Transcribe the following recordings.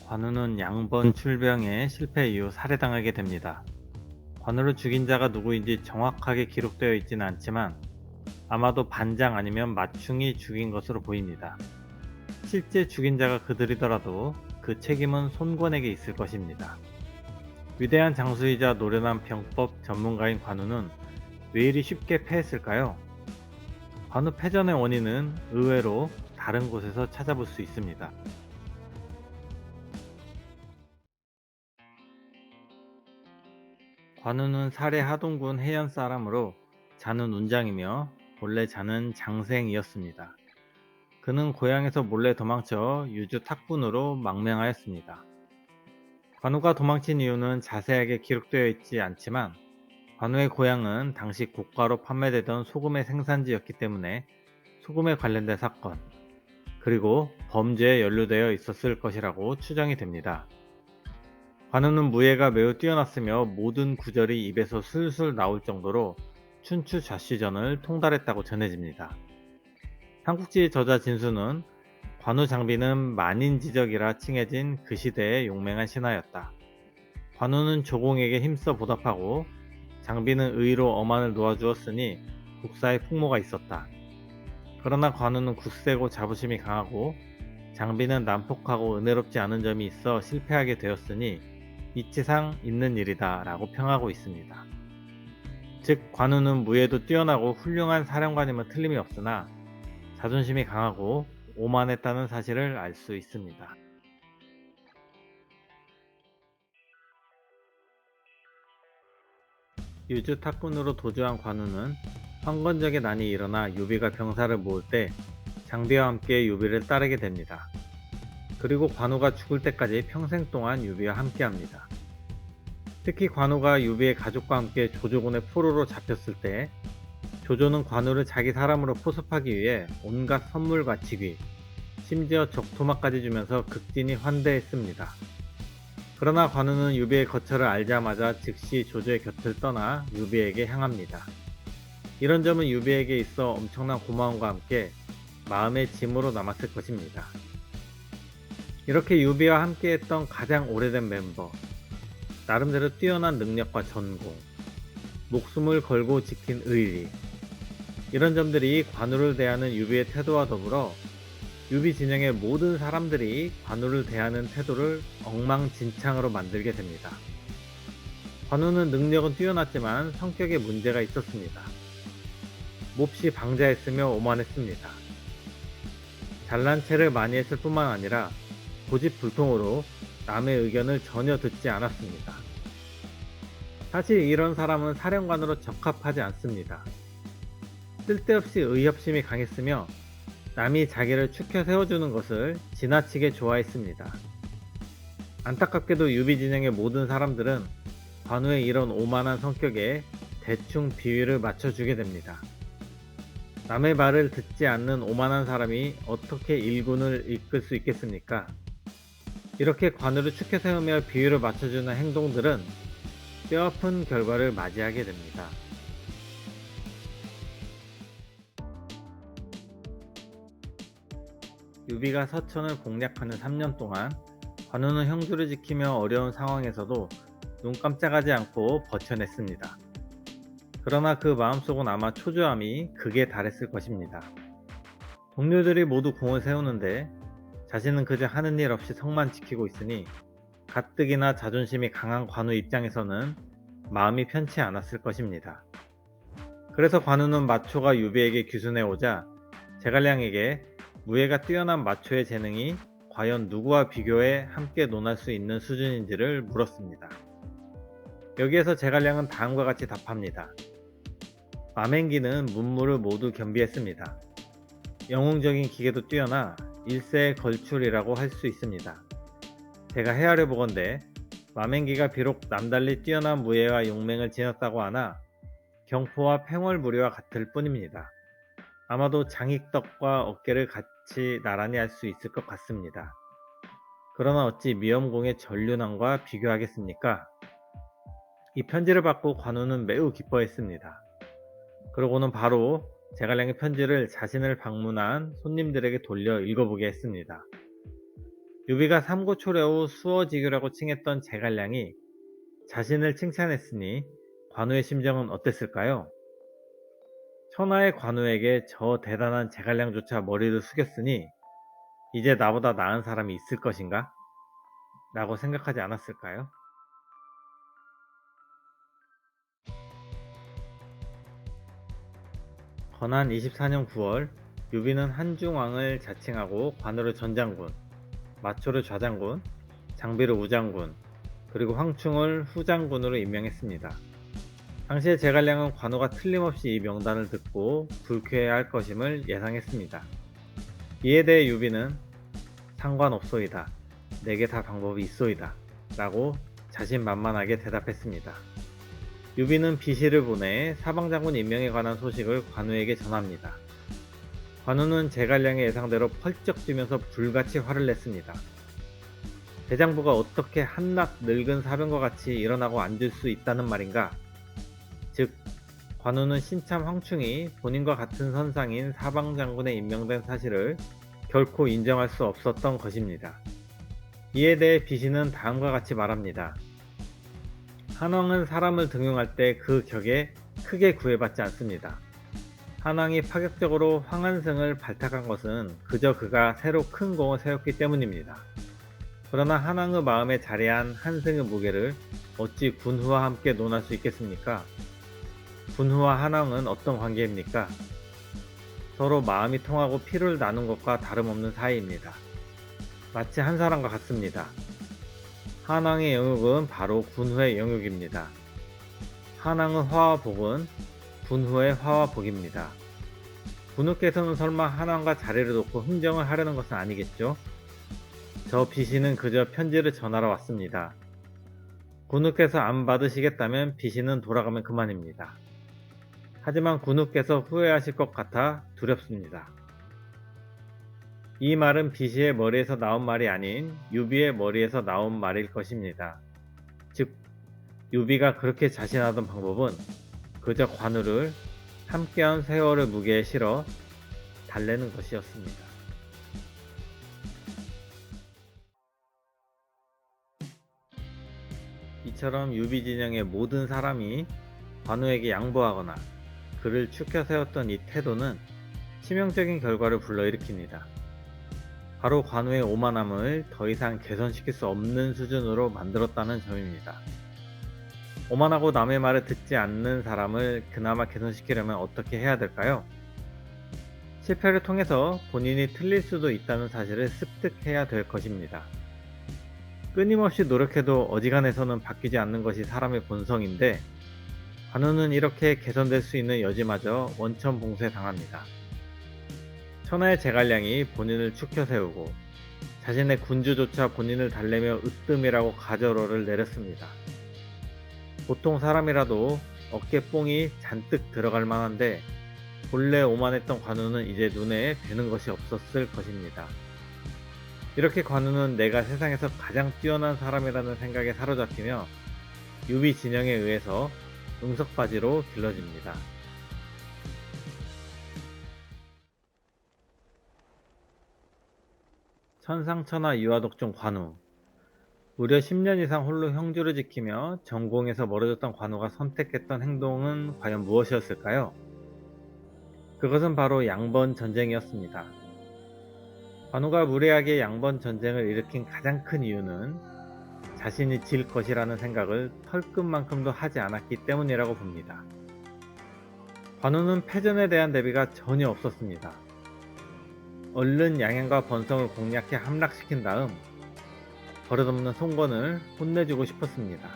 관우는 양번 출병에 실패 이후 살해당하게 됩니다. 관우를 죽인 자가 누구인지 정확하게 기록되어 있지는 않지만 아마도 반장 아니면 마충이 죽인 것으로 보입니다. 실제 죽인 자가 그들이더라도 그 책임은 손권에게 있을 것입니다. 위대한 장수이자 노련한 병법 전문가인 관우는 왜 이리 쉽게 패했을까요? 관우 패전의 원인은 의외로 다른 곳에서 찾아볼 수 있습니다. 관우는 사례 하동군 해연 사람으로 자는 운장이며 본래 자는 장생이었습니다. 그는 고향에서 몰래 도망쳐 유주 탁군으로 망명하였습니다. 관우가 도망친 이유는 자세하게 기록되어 있지 않지만 관우의 고향은 당시 고가로 판매되던 소금의 생산지였기 때문에 소금에 관련된 사건, 그리고 범죄에 연루되어 있었을 것이라고 추정이 됩니다. 관우는 무예가 매우 뛰어났으며 모든 구절이 입에서 술술 나올 정도로 춘추좌씨전을 통달했다고 전해집니다. 삼국지 저자 진수는 관우 장비는 만인지적이라 칭해진 그 시대의 용맹한 신하였다. 관우는 조공에게 힘써 보답하고 장비는 의로 어만을 놓아주었으니 국사에 풍모가 있었다. 그러나 관우는 굳세고 자부심이 강하고 장비는 난폭하고 은혜롭지 않은 점이 있어 실패하게 되었으니 이치상 있는 일이다 라고 평하고 있습니다. 즉 관우는 무예도 뛰어나고 훌륭한 사령관임은 틀림이 없으나 자존심이 강하고 오만했다는 사실을 알 수 있습니다. 유주 탁군으로 도주한 관우는 황건적의 난이 일어나 유비가 병사를 모을 때 장비와 함께 유비를 따르게 됩니다. 그리고 관우가 죽을 때까지 평생 동안 유비와 함께합니다. 특히 관우가 유비의 가족과 함께 조조군의 포로로 잡혔을 때 조조는 관우를 자기 사람으로 포섭하기 위해 온갖 선물과 직위, 심지어 적토마까지 주면서 극진히 환대했습니다. 그러나 관우는 유비의 거처를 알자마자 즉시 조조의 곁을 떠나 유비에게 향합니다. 이런 점은 유비에게 있어 엄청난 고마움과 함께 마음의 짐으로 남았을 것입니다. 이렇게 유비와 함께했던 가장 오래된 멤버, 나름대로 뛰어난 능력과 전공, 목숨을 걸고 지킨 의리, 이런 점들이 관우를 대하는 유비의 태도와 더불어 유비 진영의 모든 사람들이 관우를 대하는 태도를 엉망진창으로 만들게 됩니다. 관우는 능력은 뛰어났지만 성격에 문제가 있었습니다. 몹시 방자했으며 오만했습니다. 잘난 체를 많이 했을 뿐만 아니라 고집불통으로 남의 의견을 전혀 듣지 않았습니다. 사실 이런 사람은 사령관으로 적합하지 않습니다. 쓸데없이 의협심이 강했으며 남이 자기를 추켜 세워주는 것을 지나치게 좋아했습니다. 안타깝게도 유비 진영의 모든 사람들은 관우의 이런 오만한 성격에 대충 비위를 맞춰주게 됩니다. 남의 말을 듣지 않는 오만한 사람이 어떻게 일군을 이끌 수 있겠습니까? 이렇게 관우를 추켜 세우며 비위를 맞춰주는 행동들은 뼈아픈 결과를 맞이하게 됩니다. 유비가 서천을 공략하는 3년 동안 관우는 형주를 지키며 어려운 상황에서도 눈 깜짝하지 않고 버텨냈습니다. 그러나 그 마음속은 아마 초조함이 극에 달했을 것입니다. 동료들이 모두 공을 세우는데 자신은 그저 하는 일 없이 성만 지키고 있으니 가뜩이나 자존심이 강한 관우 입장에서는 마음이 편치 않았을 것입니다. 그래서 관우는 마초가 유비에게 규순해오자 제갈량에게 무예가 뛰어난 마초의 재능이 과연 누구와 비교해 함께 논할 수 있는 수준인지를 물었습니다. 여기에서 제갈량은 다음과 같이 답합니다. 마맹기는 문무를 모두 겸비했습니다. 영웅적인 기계도 뛰어나 일세의 걸출이라고 할 수 있습니다. 제가 헤아려 보건대 마맹기가 비록 남달리 뛰어난 무예와 용맹을 지녔다고 하나 경포와 팽월무리와 같을 뿐입니다. 아마도 장익덕과 어깨를 같이 나란히 할 수 있을 것 같습니다. 그러나 어찌 미엄공의 전륜왕과 비교하겠습니까? 이 편지를 받고 관우는 매우 기뻐했습니다. 그러고는 바로 제갈량의 편지를 자신을 방문한 손님들에게 돌려 읽어보게 했습니다. 유비가 삼고초려 후 수어지교라고 칭했던 제갈량이 자신을 칭찬했으니 관우의 심정은 어땠을까요? 천하의 관우에게 저 대단한 제갈량조차 머리를 숙였으니 이제 나보다 나은 사람이 있을 것인가? 라고 생각하지 않았을까요? 건한 24년 9월 유비는 한중왕을 자칭하고 관우를 전장군, 마초를 좌장군, 장비를 우장군, 그리고 황충을 후장군으로 임명했습니다. 당시에 제갈량은 관우가 틀림없이 이 명단을 듣고 불쾌해할 것임을 예상했습니다. 이에 대해 유비는 상관없소이다. 내게 다 방법이 있소이다. 라고 자신만만하게 대답했습니다. 유비는 비시를 보내 사방장군 임명에 관한 소식을 관우에게 전합니다. 관우는 제갈량의 예상대로 펄쩍 뛰면서 불같이 화를 냈습니다. 대장부가 어떻게 한낱 늙은 사병과 같이 일어나고 앉을 수 있다는 말인가? 즉, 관우는 신참 황충이 본인과 같은 선상인 사방장군에 임명된 사실을 결코 인정할 수 없었던 것입니다. 이에 대해 비시는 다음과 같이 말합니다. 한왕은 사람을 등용할 때 그 격에 크게 구애받지 않습니다. 한왕이 파격적으로 황한승을 발탁한 것은 그저 그가 새로 큰 공을 세웠기 때문입니다. 그러나 한왕의 마음에 자리한 한승의 무게를 어찌 군후와 함께 논할 수 있겠습니까? 군후와 한왕은 어떤 관계입니까? 서로 마음이 통하고 피를 나눈 것과 다름없는 사이입니다. 마치 한 사람과 같습니다. 한왕의 영역은 바로 군후의 영역입니다. 한왕의 화와 복은 군후의 화와 복입니다. 군후께서는 설마 한왕과 자리를 놓고 흥정을 하려는 것은 아니겠죠? 저 비시는 그저 편지를 전하러 왔습니다. 군후께서 안 받으시겠다면 비시는 돌아가면 그만입니다. 하지만 군후께서 후회하실 것 같아 두렵습니다. 이 말은 비시의 머리에서 나온 말이 아닌 유비의 머리에서 나온 말일 것입니다. 즉, 유비가 그렇게 자신하던 방법은 그저 관우를 함께한 세월의 무게에 실어 달래는 것이었습니다. 이처럼 유비 진영의 모든 사람이 관우에게 양보하거나 그를 추켜 세웠던 이 태도는 치명적인 결과를 불러일으킵니다. 바로 관우의 오만함을 더 이상 개선시킬 수 없는 수준으로 만들었다는 점입니다. 오만하고 남의 말을 듣지 않는 사람을 그나마 개선시키려면 어떻게 해야 될까요? 실패를 통해서 본인이 틀릴 수도 있다는 사실을 습득해야 될 것입니다. 끊임없이 노력해도 어지간해서는 바뀌지 않는 것이 사람의 본성인데 관우는 이렇게 개선될 수 있는 여지마저 원천봉쇄 당합니다. 천하의 제갈량이 본인을 추켜 세우고 자신의 군주조차 본인을 달래며 으뜸이라고 가저로를 내렸습니다. 보통 사람이라도 어깨뽕이 잔뜩 들어갈 만한데 본래 오만했던 관우는 이제 눈에 뵈는 것이 없었을 것입니다. 이렇게 관우는 내가 세상에서 가장 뛰어난 사람이라는 생각에 사로잡히며 유비 진영에 의해서 응석바지로 길러집니다. 천상천하 유아독종 관우. 무려 10년 이상 홀로 형주를 지키며 전공에서 멀어졌던 관우가 선택했던 행동은 과연 무엇이었을까요? 그것은 바로 양번 전쟁이었습니다. 관우가 무례하게 양번 전쟁을 일으킨 가장 큰 이유는 자신이 질 것이라는 생각을 털끝만큼도 하지 않았기 때문이라고 봅니다. 관우는 패전에 대한 대비가 전혀 없었습니다. 얼른 양양과 번성을 공략해 함락시킨 다음 버릇없는 송건을 혼내주고 싶었습니다.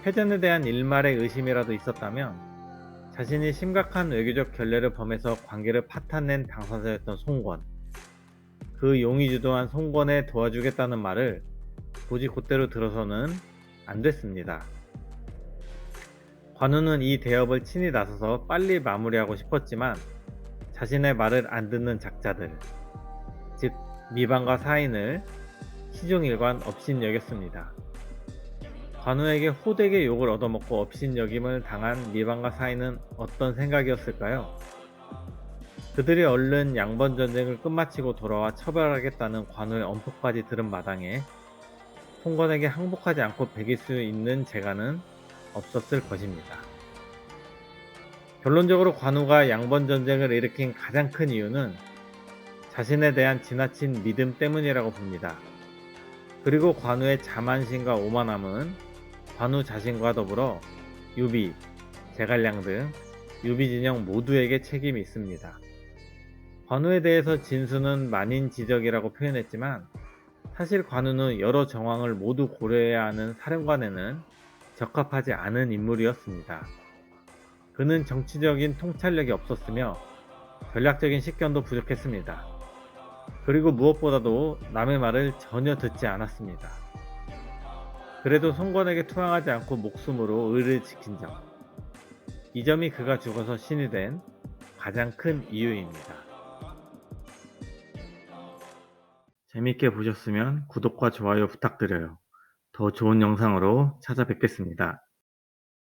패전에 대한 일말의 의심이라도 있었다면 자신이 심각한 외교적 결례를 범해서 관계를 파탄낸 당사자였던 송건, 그 용이 주도한 송건에 도와주겠다는 말을 굳이 곧대로 들어서는 안 됐습니다. 관우는 이 대업을 친히 나서서 빨리 마무리하고 싶었지만 자신의 말을 안 듣는 작자들, 즉 미방과 사인을 시종일관 업신여겼습니다. 관우에게 호되게 욕을 얻어먹고 업신여김을 당한 미방과 사인은 어떤 생각이었을까요? 그들이 얼른 양번 전쟁을 끝마치고 돌아와 처벌하겠다는 관우의 엄포까지 들은 마당에 송건에게 항복하지 않고 배길 수 있는 재간은 없었을 것입니다. 결론적으로 관우가 양번 전쟁을 일으킨 가장 큰 이유는 자신에 대한 지나친 믿음 때문이라고 봅니다. 그리고 관우의 자만심과 오만함은 관우 자신과 더불어 유비, 제갈량 등 유비 진영 모두에게 책임이 있습니다. 관우에 대해서 진수는 만인지적이라고 표현했지만 사실 관우는 여러 정황을 모두 고려해야 하는 사령관에는 적합하지 않은 인물이었습니다. 그는 정치적인 통찰력이 없었으며 전략적인 식견도 부족했습니다. 그리고 무엇보다도 남의 말을 전혀 듣지 않았습니다. 그래도 송건에게 투항하지 않고 목숨으로 의를 지킨 점, 이 점이 그가 죽어서 신이 된 가장 큰 이유입니다. 재밌게 보셨으면 구독과 좋아요 부탁드려요. 더 좋은 영상으로 찾아뵙겠습니다.